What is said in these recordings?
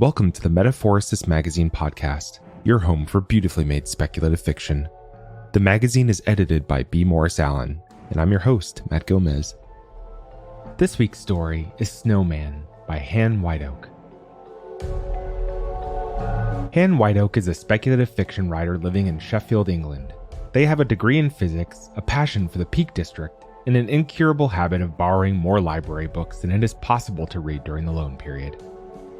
Welcome to the Metaphorosis magazine podcast, your home for beautifully made speculative fiction. The magazine is edited by B. Morris Allen, and I'm your host, Matt Gomez. This week's story is Snowman by Whiteoak. Whiteoak is a speculative fiction writer living in Sheffield, England. They have a degree in physics, a passion for the Peak District, and an incurable habit of borrowing more library books than it is possible to read during the loan period.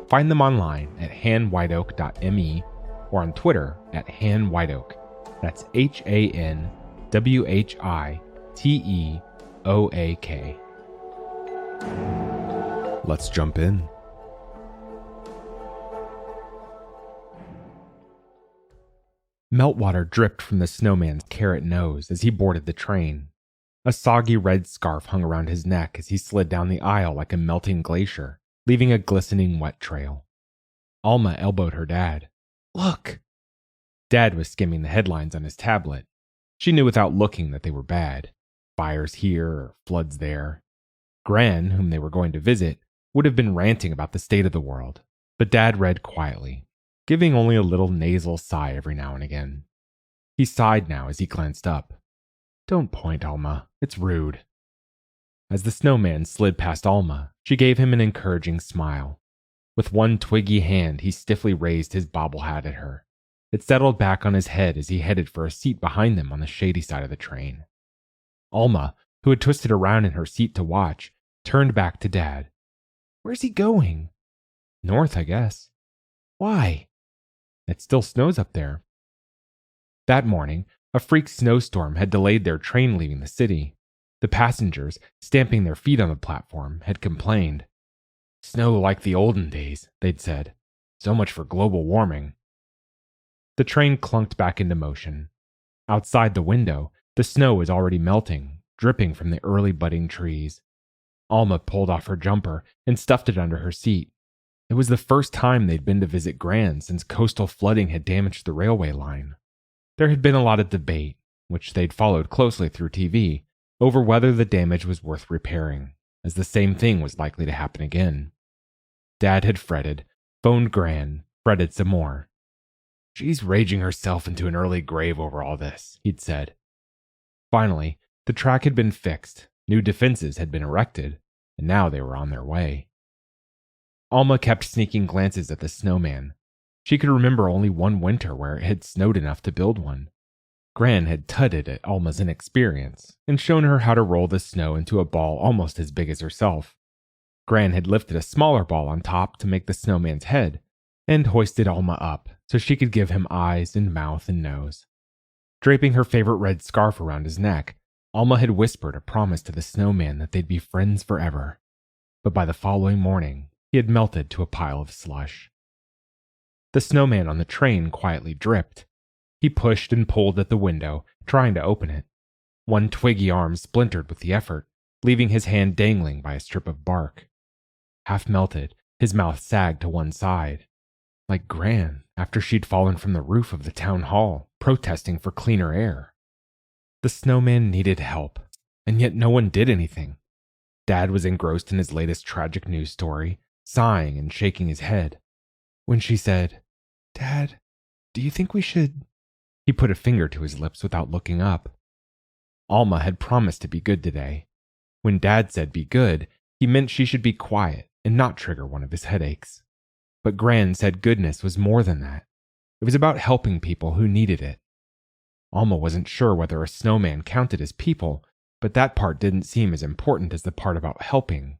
Find them online at whiteoak.me or on Twitter at Whiteoak. That's HANWHITEOAK. Let's jump in. Meltwater dripped from the snowman's carrot nose as he boarded the train. A soggy red scarf hung around his neck as he slid down the aisle like a melting glacier, leaving a glistening wet trail. Alma elbowed her dad. "Look!" Dad was skimming the headlines on his tablet. She knew without looking that they were bad. Fires here or floods there. Gran, whom they were going to visit, would have been ranting about the state of the world, but Dad read quietly, giving only a little nasal sigh every now and again. He sighed now as he glanced up. "Don't point, Alma. It's rude." As the snowman slid past Alma, she gave him an encouraging smile. With one twiggy hand, he stiffly raised his bobble hat at her. It settled back on his head as he headed for a seat behind them on the shady side of the train. Alma, who had twisted around in her seat to watch, turned back to Dad. "Where's he going?" "North, I guess." "Why?" "It still snows up there." That morning, a freak snowstorm had delayed their train leaving the city. The passengers, stamping their feet on the platform, had complained. "Snow like the olden days," they'd said. "So much for global warming." The train clunked back into motion. Outside the window, the snow was already melting, dripping from the early budding trees. Alma pulled off her jumper and stuffed it under her seat. It was the first time they'd been to visit Gran since coastal flooding had damaged the railway line. There had been a lot of debate, which they'd followed closely through TV, over whether the damage was worth repairing, as the same thing was likely to happen again. Dad had fretted, phoned Gran, fretted some more. "She's raging herself into an early grave over all this," he'd said. Finally, the track had been fixed, new defenses had been erected, and now they were on their way. Alma kept sneaking glances at the snowman. She could remember only one winter where it had snowed enough to build one. Gran had tutted at Alma's inexperience and shown her how to roll the snow into a ball almost as big as herself. Gran had lifted a smaller ball on top to make the snowman's head and hoisted Alma up so she could give him eyes and mouth and nose. Draping her favorite red scarf around his neck, Alma had whispered a promise to the snowman that they'd be friends forever. But by the following morning, he had melted to a pile of slush. The snowman on the train quietly dripped. He pushed and pulled at the window, trying to open it. One twiggy arm splintered with the effort, leaving his hand dangling by a strip of bark. Half melted, his mouth sagged to one side. Like Gran, after she'd fallen from the roof of the town hall, protesting for cleaner air. The snowman needed help, and yet no one did anything. Dad was engrossed in his latest tragic news story, sighing and shaking his head. When she said, "Dad, do you think we should—" He put a finger to his lips without looking up. Alma had promised to be good today. When Dad said be good, he meant she should be quiet and not trigger one of his headaches. But Gran said goodness was more than that. It was about helping people who needed it. Alma wasn't sure whether a snowman counted as people, but that part didn't seem as important as the part about helping.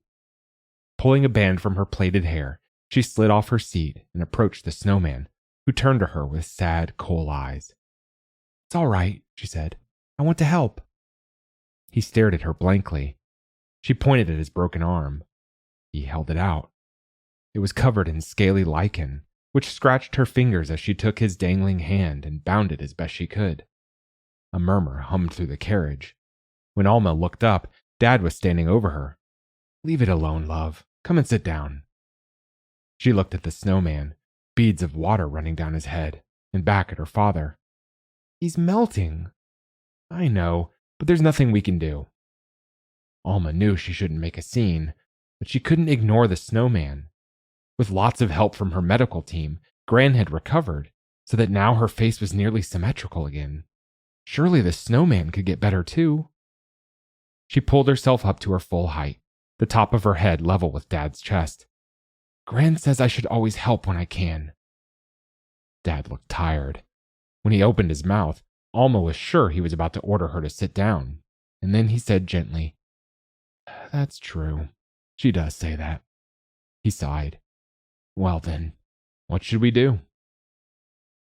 Pulling a band from her plaited hair, she slid off her seat and approached the snowman, who turned to her with sad, coal eyes. "It's all right," she said. "I want to help." He stared at her blankly. She pointed at his broken arm. He held it out. It was covered in scaly lichen, which scratched her fingers as she took his dangling hand and bound it as best she could. A murmur hummed through the carriage. When Alma looked up, Dad was standing over her. "Leave it alone, love. Come and sit down." She looked at the snowman, beads of water running down his head, and back at her father. "He's melting." "I know, but there's nothing we can do." Alma knew she shouldn't make a scene, but she couldn't ignore the snowman. With lots of help from her medical team, Gran had recovered, so that now her face was nearly symmetrical again. Surely the snowman could get better too. She pulled herself up to her full height, the top of her head level with Dad's chest. Gran says I should always help when I can. Dad looked tired. When he opened his mouth, Alma was sure he was about to order her to sit down, and then he said gently, "That's true. She does say that." He sighed. "Well then, what should we do?"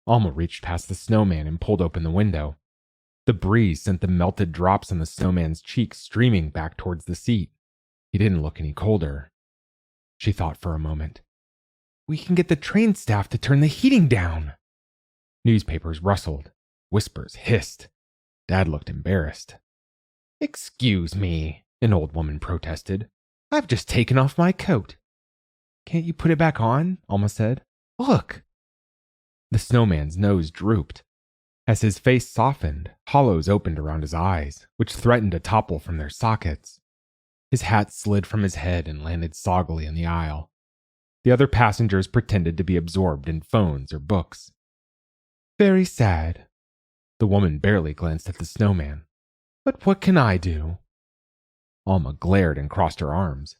Alma reached past the snowman and pulled open the window. The breeze sent the melted drops on the snowman's cheeks streaming back towards the seat. He didn't look any colder. She thought for a moment. "We can get the train staff to turn the heating down." Newspapers rustled. Whispers hissed. Dad looked embarrassed. "Excuse me," an old woman protested. "I've just taken off my coat." "Can't you put it back on?" Alma said. "Look." The snowman's nose drooped. As his face softened, hollows opened around his eyes, which threatened to topple from their sockets. His hat slid from his head and landed soggily in the aisle. The other passengers pretended to be absorbed in phones or books. "Very sad." The woman barely glanced at the snowman. "But what can I do?" Alma glared and crossed her arms.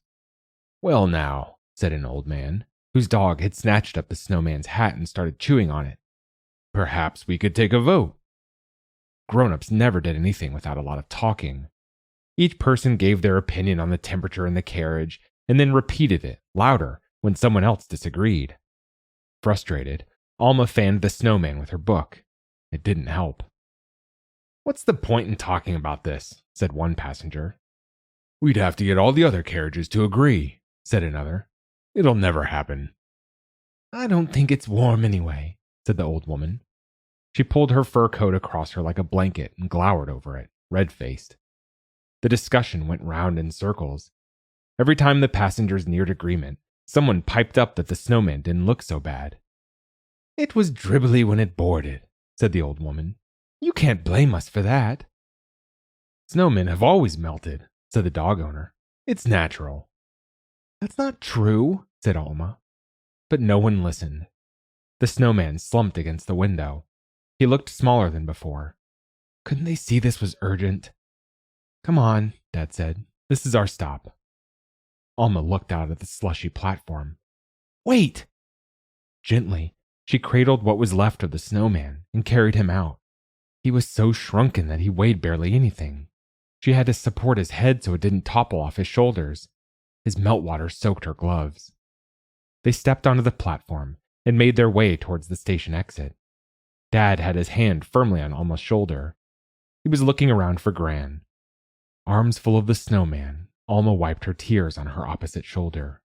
"Well now," said an old man, whose dog had snatched up the snowman's hat and started chewing on it. "Perhaps we could take a vote." Grown-ups never did anything without a lot of talking. Each person gave their opinion on the temperature in the carriage and then repeated it, louder, when someone else disagreed. Frustrated, Alma fanned the snowman with her book. It didn't help. "What's the point in talking about this?" said one passenger. "We'd have to get all the other carriages to agree," said another. "It'll never happen." "I don't think it's warm anyway," said the old woman. She pulled her fur coat across her like a blanket and glowered over it, red-faced. The discussion went round in circles. Every time the passengers neared agreement, someone piped up that the snowman didn't look so bad. "It was dribbly when it boarded," said the old woman. "You can't blame us for that." "Snowmen have always melted," said the dog owner. "It's natural." "That's not true," said Alma. But no one listened. The snowman slumped against the window. He looked smaller than before. Couldn't they see this was urgent? "Come on," Dad said. "This is our stop." Alma looked out at the slushy platform. "Wait!" Gently, she cradled what was left of the snowman and carried him out. He was so shrunken that he weighed barely anything. She had to support his head so it didn't topple off his shoulders. His meltwater soaked her gloves. They stepped onto the platform and made their way towards the station exit. Dad had his hand firmly on Alma's shoulder. He was looking around for Gran. Arms full of the snowman, Alma wiped her tears on her opposite shoulder.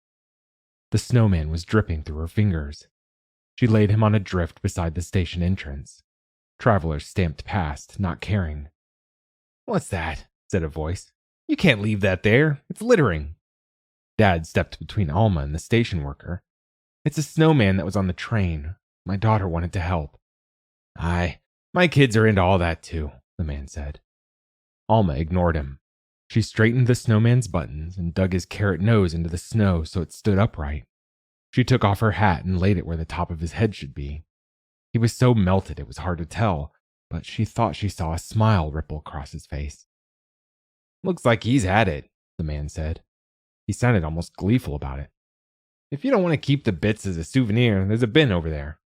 The snowman was dripping through her fingers. She laid him on a drift beside the station entrance. Travelers stamped past, not caring. "What's that?" said a voice. "You can't leave that there. It's littering." Dad stepped between Alma and the station worker. "It's a snowman that was on the train. My daughter wanted to help." "Aye, my kids are into all that too," the man said. Alma ignored him. She straightened the snowman's buttons and dug his carrot nose into the snow so it stood upright. She took off her hat and laid it where the top of his head should be. He was so melted it was hard to tell, but she thought she saw a smile ripple across his face. "Looks like he's had it," the man said. He sounded almost gleeful about it. "If you don't want to keep the bits as a souvenir, there's a bin over there."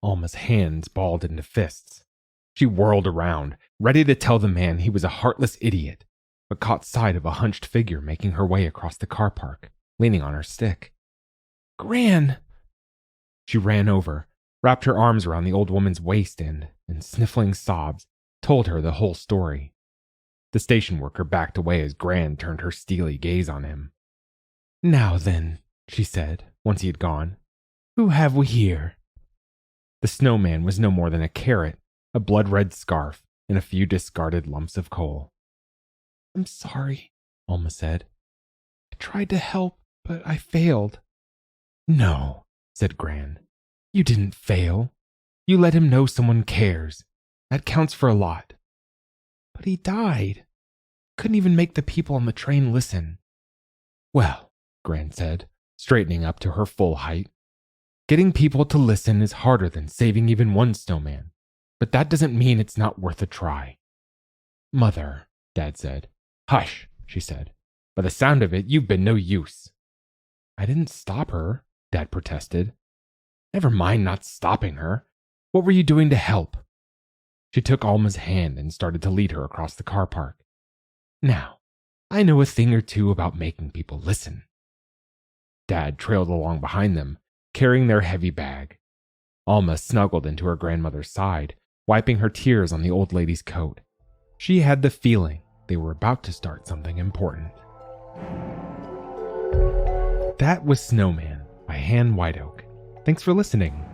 Alma's hands balled into fists. She whirled around, ready to tell the man he was a heartless idiot, but caught sight of a hunched figure making her way across the car park, leaning on her stick. "Gran!" She ran over, wrapped her arms around the old woman's waist and, in sniffling sobs, told her the whole story. The station worker backed away as Gran turned her steely gaze on him. "Now then," she said, once he had gone, "who have we here?" The snowman was no more than a carrot, a blood-red scarf, and a few discarded lumps of coal. "I'm sorry," Alma said. "I tried to help, but I failed." "No," said Gran. "You didn't fail. You let him know someone cares. That counts for a lot." "But he died. Couldn't even make the people on the train listen." "Well," Gran said, straightening up to her full height. "Getting people to listen is harder than saving even one snowman, but that doesn't mean it's not worth a try." "Mother," Dad said. "Hush," she said. "By the sound of it, you've been no use." "I didn't stop her," Dad protested. "Never mind not stopping her. What were you doing to help?" She took Alma's hand and started to lead her across the car park. "Now, I know a thing or two about making people listen." Dad trailed along behind them, carrying their heavy bag. Alma snuggled into her grandmother's side, wiping her tears on the old lady's coat. She had the feeling they were about to start something important. That was Snowman by Whiteoak. Thanks for listening.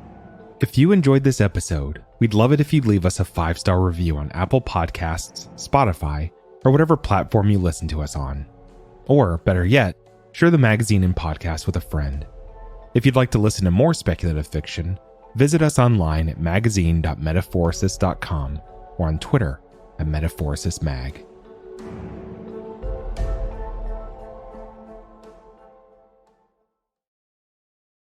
If you enjoyed this episode, we'd love it if you'd leave us a 5-star review on Apple Podcasts, Spotify, or whatever platform you listen to us on. Or, better yet, share the magazine and podcast with a friend. If you'd like to listen to more speculative fiction, visit us online at magazine.metaphorosis.com or on Twitter at MetaphorisisMag.